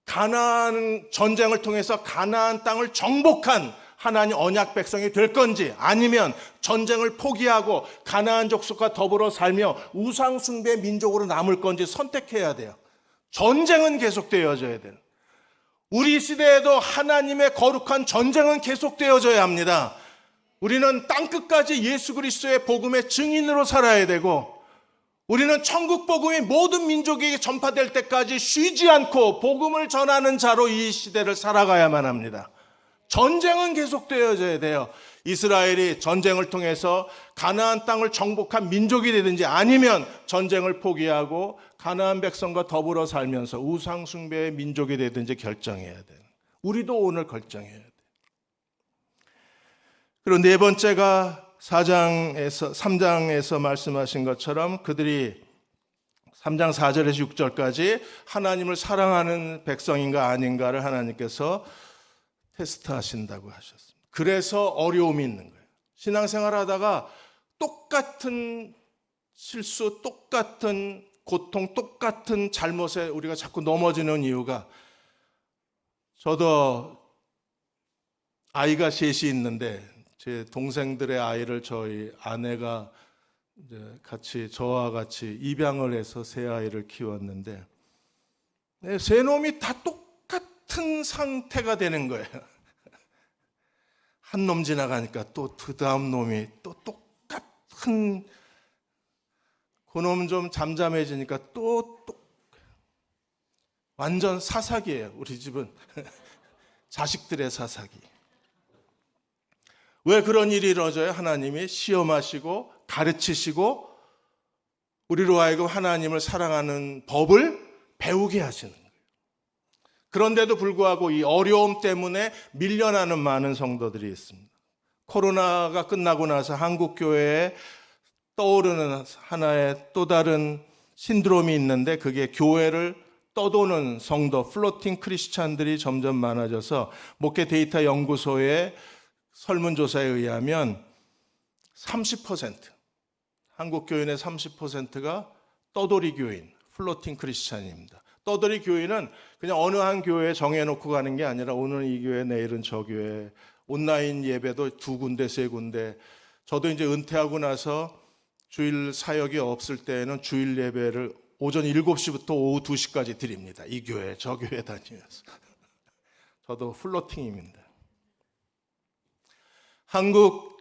가나안 전쟁을 통해서 가나안 땅을 정복한 하나님 언약 백성이 될 건지, 아니면 전쟁을 포기하고 가나안 족속과 더불어 살며 우상 숭배 민족으로 남을 건지 선택해야 돼요. 전쟁은 계속되어져야 돼요. 우리 시대에도 하나님의 거룩한 전쟁은 계속되어져야 합니다. 우리는 땅끝까지 예수 그리스도의 복음의 증인으로 살아야 되고, 우리는 천국 복음이 모든 민족에게 전파될 때까지 쉬지 않고 복음을 전하는 자로 이 시대를 살아가야만 합니다. 전쟁은 계속되어져야 돼요. 이스라엘이 전쟁을 통해서 가나안 땅을 정복한 민족이 되든지, 아니면 전쟁을 포기하고 가나안 백성과 더불어 살면서 우상 숭배의 민족이 되든지 결정해야 돼요. 우리도 오늘 결정해야 돼요. 그리고 네 번째가 3장에서 말씀하신 것처럼 그들이 3장 4절에서 6절까지 하나님을 사랑하는 백성인가 아닌가를 하나님께서 테스트하신다고 하셨습니다. 그래서 어려움이 있는 거예요. 신앙생활 하다가 똑같은 실수, 똑같은 고통, 똑같은 잘못에 우리가 자꾸 넘어지는 이유가, 저도 아이가 셋이 있는데 제 동생들의 아이를 저희 아내가 이제 저와 같이 입양을 해서 세 아이를 키웠는데, 세 놈이 다 똑같은 상태가 되는 거예요. 한 놈 지나가니까 또 그 다음 놈이 또 똑같은, 그놈 좀 잠잠해지니까 또 완전 사사기예요. 우리 집은 자식들의 사사기. 왜 그런 일이 이루어져요? 하나님이 시험하시고 가르치시고 우리로 하여금 하나님을 사랑하는 법을 배우게 하시는 거예요. 그런데도 불구하고 이 어려움 때문에 밀려나는 많은 성도들이 있습니다. 코로나가 끝나고 나서 한국 교회에 떠오르는 하나의 또 다른 신드롬이 있는데, 그게 교회를 떠도는 성도, 플로팅 크리스찬들이 점점 많아져서 목회 데이터 연구소의 설문조사에 의하면 30%, 한국 교인의 30%가 떠돌이 교인, 플로팅 크리스찬입니다. 떠돌이 교인은 그냥 어느 한 교회에 정해놓고 가는 게 아니라 오늘 이 교회, 내일은 저 교회, 온라인 예배도 2군데, 3군데. 저도 이제 은퇴하고 나서 주일 사역이 없을 때에는 주일 예배를 오전 7시부터 오후 2시까지 드립니다. 이 교회, 저 교회 다니면서. 저도 플로팅입니다. 한국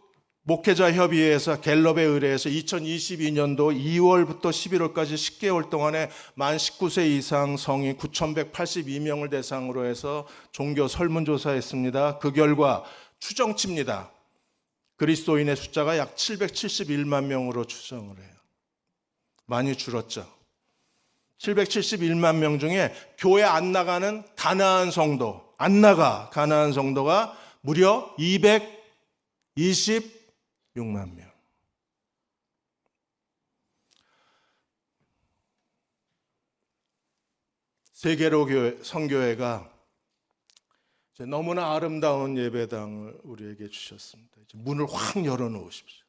목회자 협의회에서 갤럽에 의뢰해서 2022년도 2월부터 11월까지 10개월 동안에 만 19세 이상 성인 9,182명을 대상으로 해서 종교 설문조사했습니다. 그 결과 추정치입니다. 그리스도인의 숫자가 약 771만 명으로 추정을 해요. 많이 줄었죠. 771만 명 중에 교회 안 나가는 가나안 성도, 가나안 성도가 무려 226만 명. 세계로 성교회가 너무나 아름다운 예배당을 우리에게 주셨습니다. 이제 문을 확 열어놓으십시오.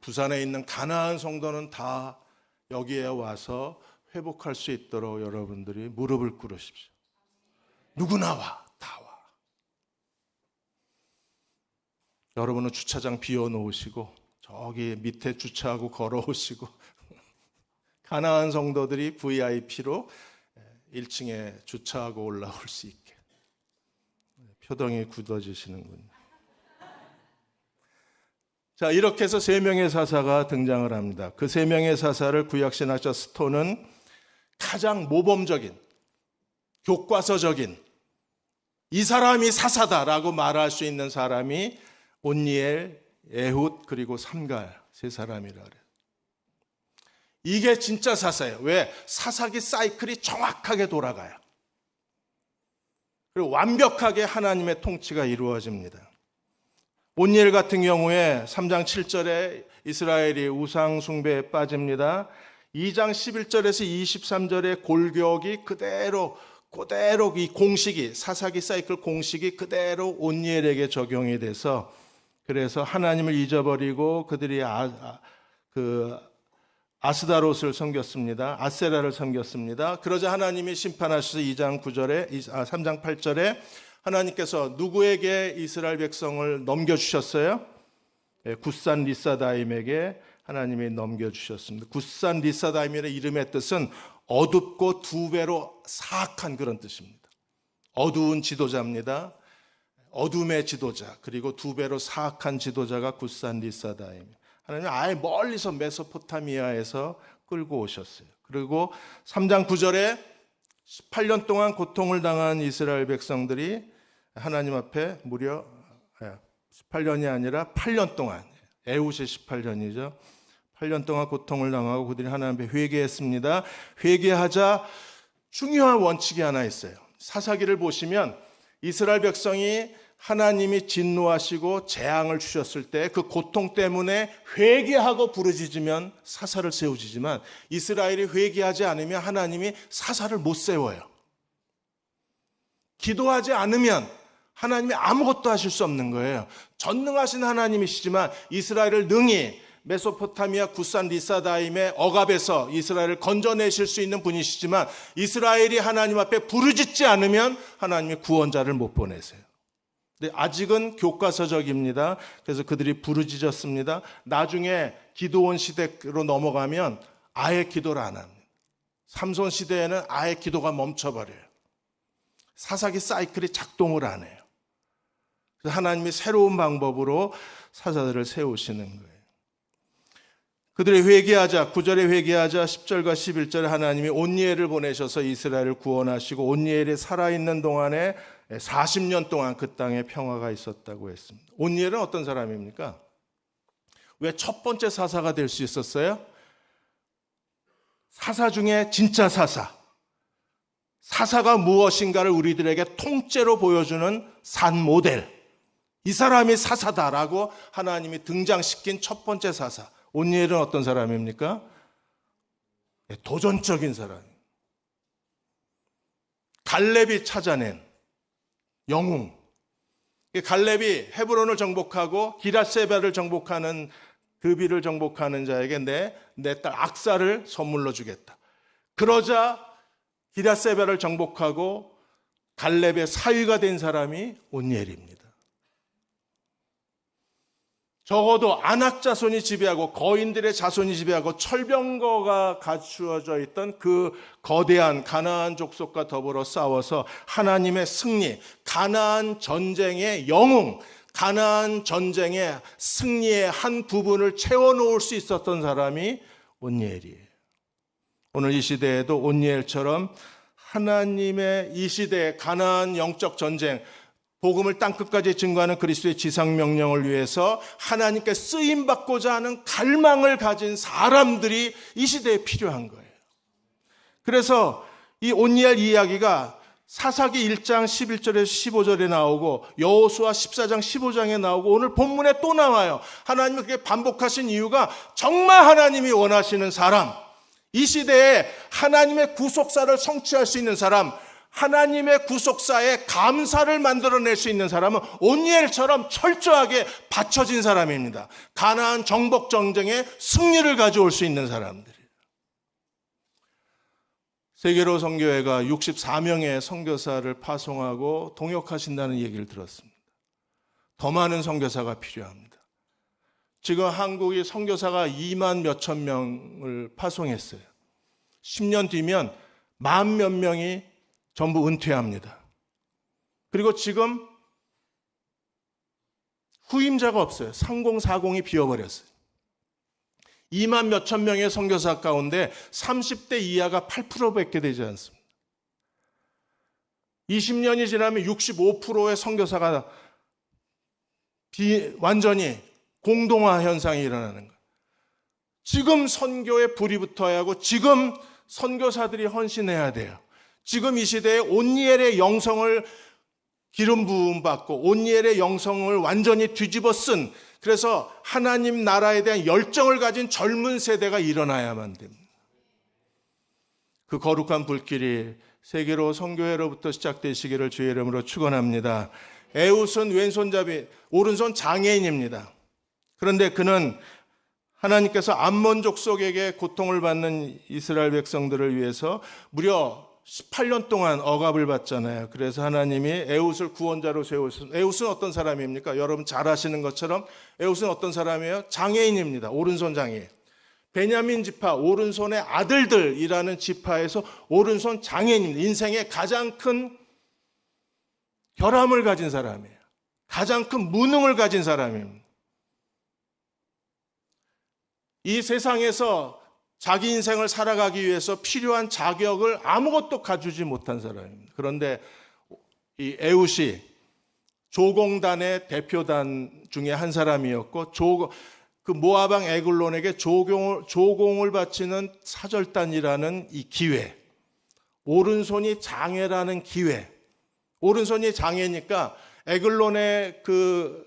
부산에 있는 가나안 성도는 다 여기에 와서 회복할 수 있도록 여러분들이 무릎을 꿇으십시오. 누구나 와, 다 와. 여러분은 주차장 비워놓으시고 저기 밑에 주차하고 걸어오시고 가난한 성도들이 VIP로 1층에 주차하고 올라올 수 있게 표정이 굳어지시는군요. 자, 이렇게 해서 3명의 사사가 등장을 합니다. 그 3명의 사사를 구약신학자 스톤은 가장 모범적인, 교과서적인 이 사람이 사사다라고 말할 수 있는 사람이 온니엘, 에훗 그리고 삼갈 3사람이라 그래요. 이게 진짜 사사예요. 왜? 사사기 사이클이 정확하게 돌아가요. 그리고 완벽하게 하나님의 통치가 이루어집니다. 온니엘 같은 경우에 3장 7절에 이스라엘이 우상 숭배에 빠집니다. 2장 11절에서 23절의 골격이 그대로 이 공식이 사사기 사이클 공식이 그대로 온니엘에게 적용이 돼서 그래서 하나님을 잊어버리고 그들이 아스다롯을 섬겼습니다. 아세라를 섬겼습니다. 그러자 하나님이 심판하셔서 3장 8절에 하나님께서 누구에게 이스라엘 백성을 넘겨주셨어요? 굿산 리사다임에게 하나님이 넘겨주셨습니다. 굿산 리사다임의 이름의 뜻은 어둡고 2배로 사악한 그런 뜻입니다. 어두운 지도자입니다. 어둠의 지도자, 그리고 2배로 사악한 지도자가 굿산 리사다임. 하나님이 아예 멀리서 메소포타미아에서 끌고 오셨어요. 그리고 3장 9절에 18년 동안 고통을 당한 이스라엘 백성들이 하나님 앞에 무려 18년이 아니라 8년 동안, 에훗이 18년이죠. 8년 동안 고통을 당하고 그들이 하나님 앞에 회개했습니다. 회개하자 중요한 원칙이 하나 있어요. 사사기를 보시면 이스라엘 백성이 하나님이 진노하시고 재앙을 주셨을 때 그 고통 때문에 회개하고 부르짖으면 사사를 세우지만 이스라엘이 회개하지 않으면 하나님이 사사를 못 세워요. 기도하지 않으면 하나님이 아무것도 하실 수 없는 거예요. 전능하신 하나님이시지만 이스라엘을 능히 메소포타미아 굿산 리사다임의 억압에서 이스라엘을 건져내실 수 있는 분이시지만 이스라엘이 하나님 앞에 부르짖지 않으면 하나님이 구원자를 못 보내세요. 근데 아직은 교과서적입니다. 그래서 그들이 부르짖었습니다. 나중에 기도원 시대로 넘어가면 아예 기도를 안 합니다. 삼손 시대에는 아예 기도가 멈춰버려요. 사사기 사이클이 작동을 안 해요. 그래서 하나님이 새로운 방법으로 사사들을 세우시는 거예요. 그들이 회개하자, 9절에 회개하자 10절과 11절에 하나님이 온니엘을 보내셔서 이스라엘을 구원하시고 온니엘이 살아있는 동안에 40년 동안 그 땅에 평화가 있었다고 했습니다. 온니엘은 어떤 사람입니까? 왜 첫 번째 사사가 될 수 있었어요? 사사 중에 진짜 사사. 사사가 무엇인가를 우리들에게 통째로 보여주는 산 모델. 이 사람이 사사다라고 하나님이 등장시킨 첫 번째 사사. 온니엘은 어떤 사람입니까? 도전적인 사람. 갈렙이 찾아낸 영웅. 갈렙이 헤브론을 정복하고 기랏세바를 정복하는 드비를 정복하는 자에게 내 딸 악사를 선물로 주겠다. 그러자 기랏세바를 정복하고 갈렙의 사위가 된 사람이 온니엘입니다. 적어도 안악 자손이 지배하고 거인들의 자손이 지배하고 철병거가 갖추어져 있던 그 거대한 가나안 족속과 더불어 싸워서 하나님의 승리, 가나안 전쟁의 영웅, 가나안 전쟁의 승리의 한 부분을 채워놓을 수 있었던 사람이 온니엘이에요. 오늘 이 시대에도 온니엘처럼 하나님의 이 시대의 가나안 영적 전쟁, 복음을 땅끝까지 증거하는 그리스도의 지상명령을 위해서 하나님께 쓰임받고자 하는 갈망을 가진 사람들이 이 시대에 필요한 거예요. 그래서 이 온니엘 이야기가 사사기 1장 11절에서 15절에 나오고 여호수아 14장 15장에 나오고 오늘 본문에 또 나와요. 하나님이 그렇게 반복하신 이유가 정말 하나님이 원하시는 사람, 이 시대에 하나님의 구속사를 성취할 수 있는 사람, 하나님의 구속사에 감사를 만들어낼 수 있는 사람은 온니엘처럼 철저하게 받쳐진 사람입니다. 가나안 정복 전쟁에 승리를 가져올 수 있는 사람들이에요. 세계로 선교회가 64명의 선교사를 파송하고 동역하신다는 얘기를 들었습니다. 더 많은 선교사가 필요합니다. 지금 한국이 선교사가 2만 몇천 명을 파송했어요. 10년 뒤면 1만 몇 명이 전부 은퇴합니다. 그리고 지금 후임자가 없어요. 3040이 비어버렸어요. 2만 몇천 명의 선교사 가운데 30대 이하가 8%밖에 되지 않습니다. 20년이 지나면 65%의 선교사가 완전히 공동화 현상이 일어나는 거예요. 지금 선교에 불이 붙어야 하고 지금 선교사들이 헌신해야 돼요. 지금 이 시대에 온니엘의 영성을 기름 부음 받고 온니엘의 영성을 완전히 뒤집어 쓴, 그래서 하나님 나라에 대한 열정을 가진 젊은 세대가 일어나야만 됩니다. 그 거룩한 불길이 세계로 선교회로부터 시작되시기를 주의 이름으로 축원합니다. 에웃은 왼손잡이, 오른손 장애인입니다. 그런데 그는 하나님께서 암몬 족속에게 고통을 받는 이스라엘 백성들을 위해서 무려 18년 동안 억압을 받잖아요. 그래서 하나님이 에웃을 구원자로 세우신, 에웃은 어떤 사람입니까? 여러분 잘 아시는 것처럼 에웃은 어떤 사람이에요? 장애인입니다. 오른손 장애인. 베냐민 지파, 오른손의 아들들이라는 지파에서 오른손 장애인입니다. 인생의 가장 큰 결함을 가진 사람이에요. 가장 큰 무능을 가진 사람입니다. 이 세상에서 자기 인생을 살아가기 위해서 필요한 자격을 아무것도 가지지 못한 사람입니다. 그런데 이 에웃이 조공단의 대표단 중에 한 사람이었고, 그 모압왕 에글론에게 조공을 바치는 사절단이라는 이 기회, 오른손이 장애라는 기회, 오른손이 장애니까 에글론의 그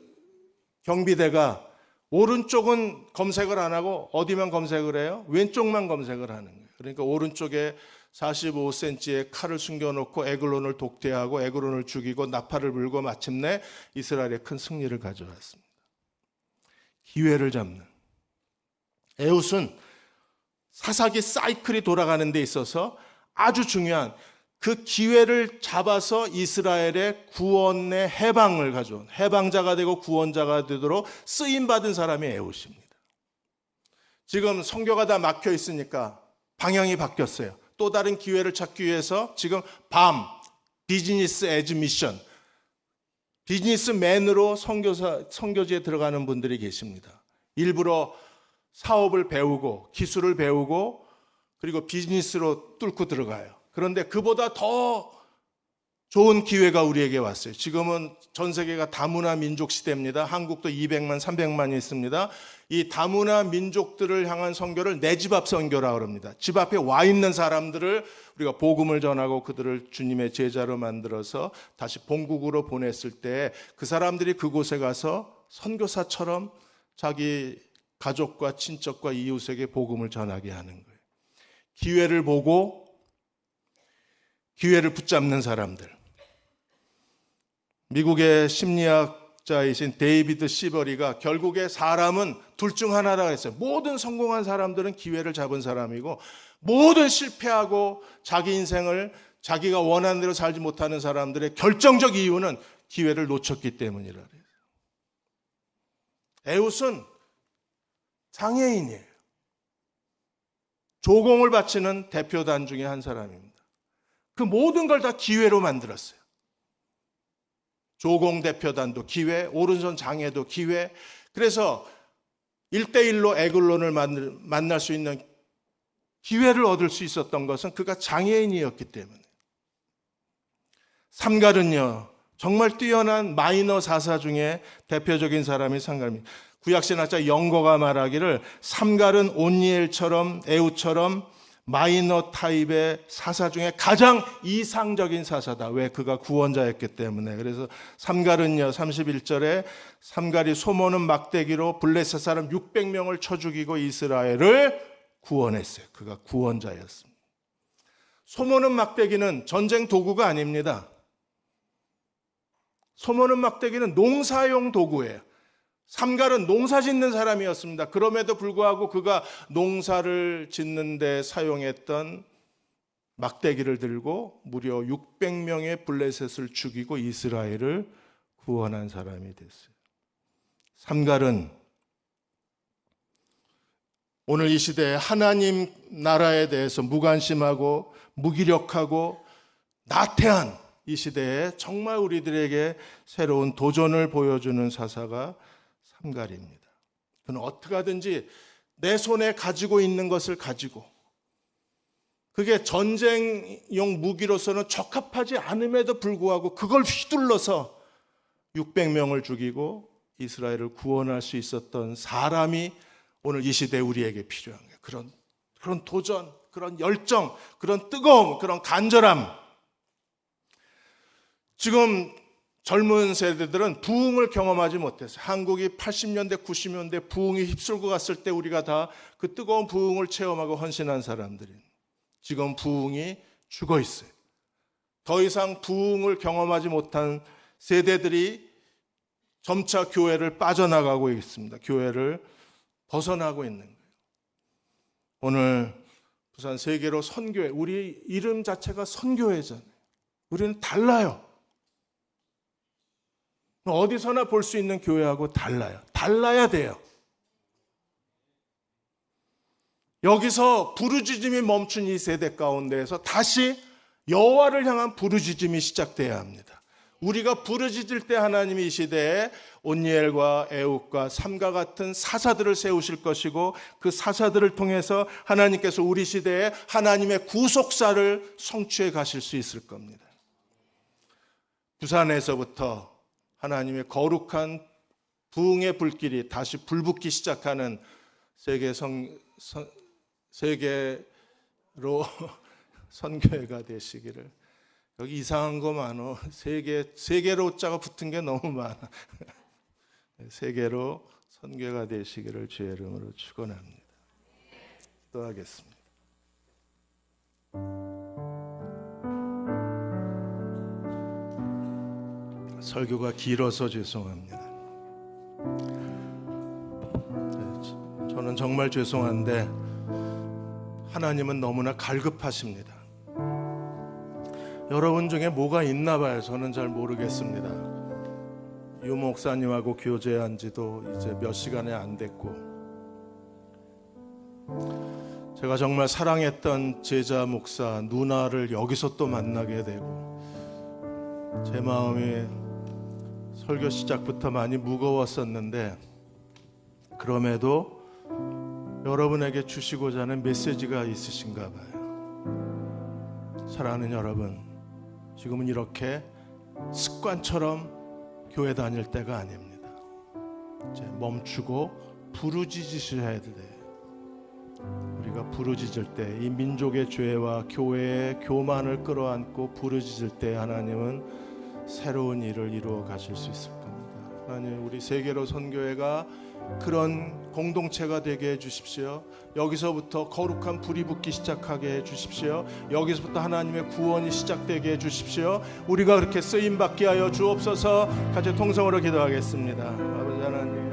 경비대가 오른쪽은 검색을 안 하고 어디만 검색을 해요? 왼쪽만 검색을 하는 거예요. 그러니까 오른쪽에 45cm의 칼을 숨겨놓고 에글론을 독대하고 에글론을 죽이고 나팔을 불고 마침내 이스라엘의 큰 승리를 가져왔습니다. 기회를 잡는. 에웃은 사사기 사이클이 돌아가는 데 있어서 아주 중요한 그 기회를 잡아서 이스라엘의 구원의 해방을 가져온, 해방자가 되고 구원자가 되도록 쓰임받은 사람이 에웃입니다. 지금 선교가 다 막혀 있으니까 방향이 바뀌었어요. 또 다른 기회를 찾기 위해서 지금 비즈니스 에즈 미션, 비즈니스맨으로 선교지에 들어가는 분들이 계십니다. 일부러 사업을 배우고 기술을 배우고 그리고 비즈니스로 뚫고 들어가요. 그런데 그보다 더 좋은 기회가 우리에게 왔어요. 지금은 전 세계가 다문화 민족 시대입니다. 한국도 200만, 300만이 있습니다. 이 다문화 민족들을 향한 선교를 내 집 앞 선교라고 합니다. 집 앞에 와 있는 사람들을 우리가 복음을 전하고 그들을 주님의 제자로 만들어서 다시 본국으로 보냈을 때 그 사람들이 그곳에 가서 선교사처럼 자기 가족과 친척과 이웃에게 복음을 전하게 하는 거예요. 기회를 보고 기회를 붙잡는 사람들. 미국의 심리학자이신 데이비드 시버리가 결국에 사람은 둘 중 하나라고 했어요. 모든 성공한 사람들은 기회를 잡은 사람이고 모든 실패하고 자기 인생을 자기가 원하는 대로 살지 못하는 사람들의 결정적 이유는 기회를 놓쳤기 때문이라 그래요. 에웃은 장애인이에요. 조공을 바치는 대표단 중에 한 사람입니다. 그 모든 걸 다 기회로 만들었어요. 조공 대표단도 기회, 오른손 장애도 기회. 그래서 1대1로 에글론을 만날 수 있는 기회를 얻을 수 있었던 것은 그가 장애인이었기 때문에. 삼갈은요, 정말 뛰어난 마이너 사사 중에 대표적인 사람이 삼갈입니다. 구약신학자 영거가 말하기를 삼갈은 온니엘처럼 에웃처럼 마이너 타입의 사사 중에 가장 이상적인 사사다. 왜? 그가 구원자였기 때문에. 그래서 삼갈은요, 31절에 삼갈이 소모는 막대기로 블레셋 사람 600명을 쳐 죽이고 이스라엘을 구원했어요. 그가 구원자였습니다. 소모는 막대기는 전쟁 도구가 아닙니다. 소모는 막대기는 농사용 도구예요. 삼갈은 농사 짓는 사람이었습니다. 그럼에도 불구하고 그가 농사를 짓는 데 사용했던 막대기를 들고 무려 600명의 블레셋을 죽이고 이스라엘을 구원한 사람이 됐어요. 삼갈은 오늘 이 시대에 하나님 나라에 대해서 무관심하고 무기력하고 나태한 이 시대에 정말 우리들에게 새로운 도전을 보여주는 사사가 삼갈입니다. 그는 어떻게 하든지 내 손에 가지고 있는 것을 가지고, 그게 전쟁용 무기로서는 적합하지 않음에도 불구하고 그걸 휘둘러서 600명을 죽이고 이스라엘을 구원할 수 있었던 사람이 오늘 이 시대에 우리에게 필요한 거예요. 그런 도전, 그런 열정, 그런 뜨거움, 그런 간절함. 지금 젊은 세대들은 부흥을 경험하지 못했어요. 한국이 80년대, 90년대 부흥이 휩쓸고 갔을 때 우리가 다 그 뜨거운 부흥을 체험하고 헌신한 사람들이 지금 부흥이 죽어 있어요. 더 이상 부흥을 경험하지 못한 세대들이 점차 교회를 빠져나가고 있습니다. 교회를 벗어나고 있는 거예요. 오늘 부산 세계로 선교회, 우리 이름 자체가 선교회잖아요. 우리는 달라요. 어디서나 볼 수 있는 교회하고 달라요. 달라야 돼요. 여기서 부르짖음이 멈춘 이 세대 가운데에서 다시 여호와를 향한 부르짖음이 시작돼야 합니다. 우리가 부르짖을 때 하나님이 이 시대에 온니엘과 에욱과 삼가 같은 사사들을 세우실 것이고, 그 사사들을 통해서 하나님께서 우리 시대에 하나님의 구속사를 성취해 가실 수 있을 겁니다. 부산에서부터 하나님의 거룩한 부흥의 불길이 다시 불붙기 시작하는 세계로 선교회가 되시기를. 여기 이상한 거 많어. 세계로 자가 붙은 게 너무 많아. 세계로 선교회가 되시기를 주의 이름으로 축원합니다. 기도하겠습니다. 설교가 길어서 죄송합니다. 저는 정말 죄송한데 하나님은 너무나 갈급하십니다. 여러분 중에 뭐가 있나 봐요. 저는 잘 모르겠습니다. 유 목사님하고 교제한 지도 이제 몇 시간이 안 됐고, 제가 정말 사랑했던 제자 목사 누나를 여기서 또 만나게 되고, 제 마음이 설교 시작부터 많이 무거웠었는데 그럼에도 여러분에게 주시고자 하는 메시지가 있으신가 봐요. 사랑하는 여러분, 지금은 이렇게 습관처럼 교회 다닐 때가 아닙니다. 이제 멈추고 부르짖으셔야 돼요. 우리가 부르짖을 때 이 민족의 죄와 교회의 교만을 끌어안고 부르짖을 때 하나님은 새로운 일을 이루어 가실 수 있을 겁니다. 하나님, 우리 세계로 선교회가 그런 공동체가 되게 해주십시오. 여기서부터 거룩한 불이 붙기 시작하게 해주십시오. 여기서부터 하나님의 구원이 시작되게 해주십시오. 우리가 그렇게 쓰임받게 하여 주옵소서. 같이 통성으로 기도하겠습니다. 아버지 하나님,